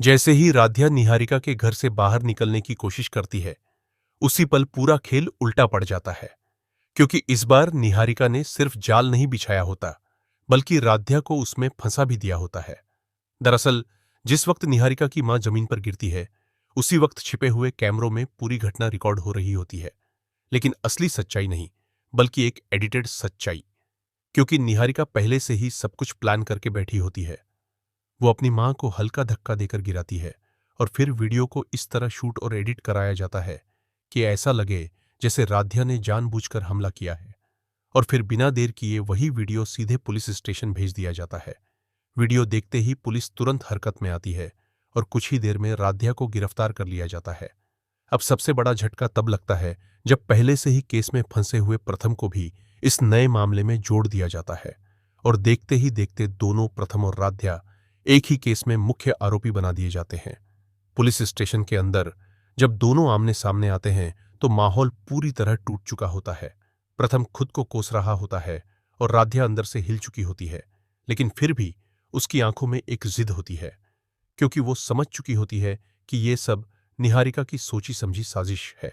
जैसे ही राध्या निहारिका के घर से बाहर निकलने की कोशिश करती है, उसी पल पूरा खेल उल्टा पड़ जाता है, क्योंकि इस बार निहारिका ने सिर्फ जाल नहीं बिछाया होता, बल्कि राध्या को उसमें फंसा भी दिया होता है। दरअसल जिस वक्त निहारिका की मां जमीन पर गिरती है, उसी वक्त छिपे हुए कैमरों में पूरी घटना रिकॉर्ड हो रही होती है, लेकिन असली सच्चाई नहीं, बल्कि एक एडिटेड सच्चाई। क्योंकि निहारिका पहले से ही सब कुछ प्लान करके बैठी होती है। वो अपनी मां को हल्का धक्का देकर गिराती है और फिर वीडियो को इस तरह शूट और एडिट कराया जाता है कि ऐसा लगे जैसे राध्या ने जानबूझकर हमला किया है। और फिर बिना देर किए वही वीडियो सीधे पुलिस स्टेशन भेज दिया जाता है। वीडियो देखते ही पुलिस तुरंत हरकत में आती है और कुछ ही देर में राध्या को गिरफ्तार कर लिया जाता है। अब सबसे बड़ा झटका तब लगता है जब पहले से ही केस में फंसे हुए प्रथम को भी इस नए मामले में जोड़ दिया जाता है और देखते ही देखते दोनों, प्रथम और राध्या, एक ही केस में मुख्य आरोपी बना दिए जाते हैं। पुलिस स्टेशन के अंदर जब दोनों आमने सामने आते हैं तो माहौल पूरी तरह टूट चुका होता है। प्रथम खुद को कोस रहा होता है और राध्या अंदर से हिल चुकी होती है, लेकिन फिर भी उसकी आंखों में एक जिद होती है, क्योंकि वो समझ चुकी होती है कि ये सब निहारिका की सोची समझी साजिश है।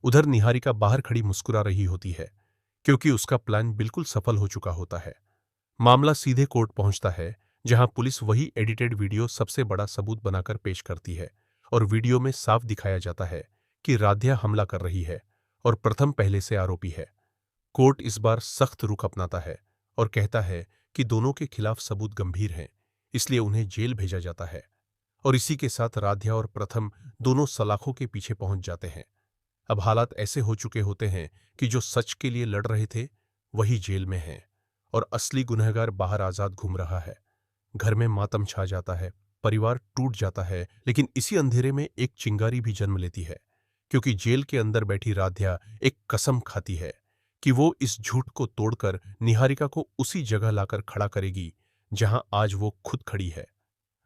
उधर निहारिका बाहर खड़ी मुस्कुरा रही होती है, क्योंकि उसका प्लान बिल्कुल सफल हो चुका होता है। मामला सीधे कोर्ट पहुंचता है, जहां पुलिस वही एडिटेड वीडियो सबसे बड़ा सबूत बनाकर पेश करती है और वीडियो में साफ दिखाया जाता है कि राध्या हमला कर रही है और प्रथम पहले से आरोपी है। कोर्ट इस बार सख्त रुख अपनाता है और कहता है कि दोनों के खिलाफ सबूत गंभीर हैं, इसलिए उन्हें जेल भेजा जाता है। और इसी के साथ राध्या और प्रथम दोनों सलाखों के पीछे पहुंच जाते हैं। अब हालात ऐसे हो चुके होते हैं कि जो सच के लिए लड़ रहे थे वही जेल में हैं और असली गुनहगार बाहर आजाद घूम रहा है। घर में मातम छा जाता है, परिवार टूट जाता है, लेकिन इसी अंधेरे में एक चिंगारी भी जन्म लेती है, क्योंकि जेल के अंदर बैठी राध्या एक कसम खाती है कि वो इस झूठ को तोड़कर निहारिका को उसी जगह लाकर खड़ा करेगी जहां आज वो खुद खड़ी है।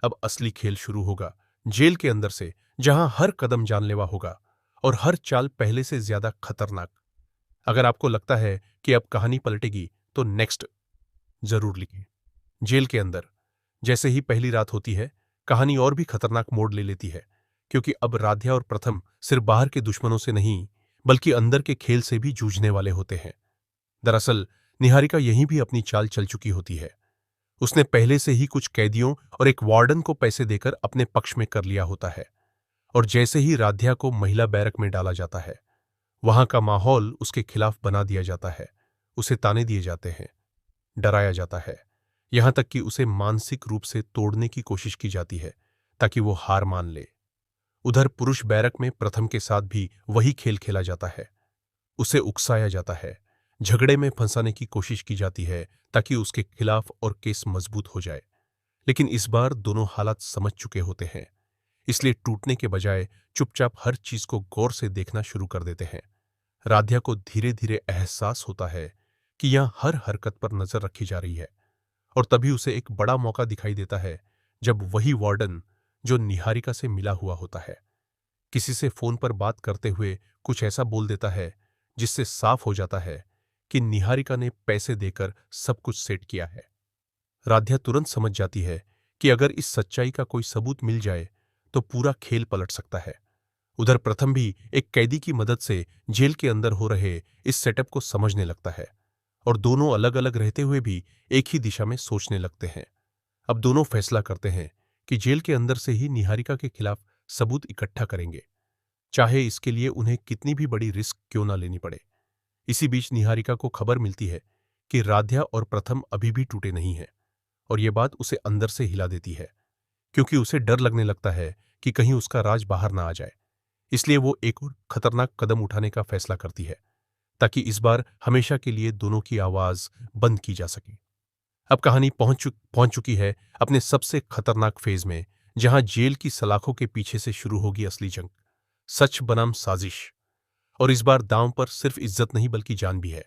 अब असली खेल शुरू होगा, जेल के अंदर से, जहां हर कदम जानलेवा होगा और हर चाल पहले से ज्यादा खतरनाक। अगर आपको लगता है कि अब कहानी पलटेगी तो नेक्स्ट जरूर लिखें। जेल के अंदर जैसे ही पहली रात होती है, कहानी और भी खतरनाक मोड़ ले लेती है, क्योंकि अब राध्या और प्रथम सिर्फ बाहर के दुश्मनों से नहीं, बल्कि अंदर के खेल से भी जूझने वाले होते हैं। दरअसल निहारिका यहीं भी अपनी चाल चल चुकी होती है। उसने पहले से ही कुछ कैदियों और एक वार्डन को पैसे देकर अपने पक्ष में कर लिया होता है, और जैसे ही राध्या को महिला बैरक में डाला जाता है, वहां का माहौल उसके खिलाफ बना दिया जाता है। उसे ताने दिए जाते हैं, डराया जाता है, यहां तक कि उसे मानसिक रूप से तोड़ने की कोशिश की जाती है ताकि वो हार मान ले। उधर पुरुष बैरक में प्रथम के साथ भी वही खेल खेला जाता है। उसे उकसाया जाता है, झगड़े में फंसाने की कोशिश की जाती है ताकि उसके खिलाफ और केस मजबूत हो जाए। लेकिन इस बार दोनों हालात समझ चुके होते हैं, इसलिए टूटने के बजाय चुपचाप हर चीज को गौर से देखना शुरू कर देते हैं। राध्या को धीरे धीरे एहसास होता है कि यहां हर हरकत पर नजर रखी जा रही है, और तभी उसे एक बड़ा मौका दिखाई देता है जब वही वार्डन जो निहारिका से मिला हुआ होता है, किसी से फोन पर बात करते हुए कुछ ऐसा बोल देता है जिससे साफ हो जाता है कि निहारिका ने पैसे देकर सब कुछ सेट किया है। राध्या तुरंत समझ जाती है कि अगर इस सच्चाई का कोई सबूत मिल जाए तो पूरा खेल पलट सकता है। उधर प्रथम भी एक कैदी की मदद से जेल के अंदर हो रहे इस सेटअप को समझने लगता है, और दोनों अलग अलग रहते हुए भी एक ही दिशा में सोचने लगते हैं। अब दोनों फैसला करते हैं कि जेल के अंदर से ही निहारिका के खिलाफ सबूत इकट्ठा करेंगे, चाहे इसके लिए उन्हें कितनी भी बड़ी रिस्क क्यों ना लेनी पड़े। इसी बीच निहारिका को खबर मिलती है कि राध्या और प्रथम अभी भी टूटे नहीं हैं, और यह बात उसे अंदर से हिला देती है, क्योंकि उसे डर लगने लगता है कि कहीं उसका राज बाहर ना आ जाए। इसलिए वो एक और खतरनाक कदम उठाने का फैसला करती है, ताकि इस बार हमेशा के लिए दोनों की आवाज बंद की जा सके। अब कहानी पहुंच चुकी है अपने सबसे खतरनाक फेज में, जहां जेल की सलाखों के पीछे से शुरू होगी असली जंग, सच बनाम साजिश। और इस बार दांव पर सिर्फ इज्जत नहीं बल्कि जान भी है।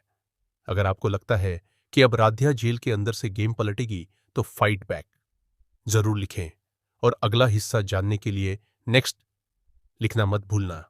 अगर आपको लगता है कि अब राध्या जेल के अंदर से गेम पलटेगी तो फाइट बैक जरूर लिखें, और अगला हिस्सा जानने के लिए नेक्स्ट लिखना मत भूलना।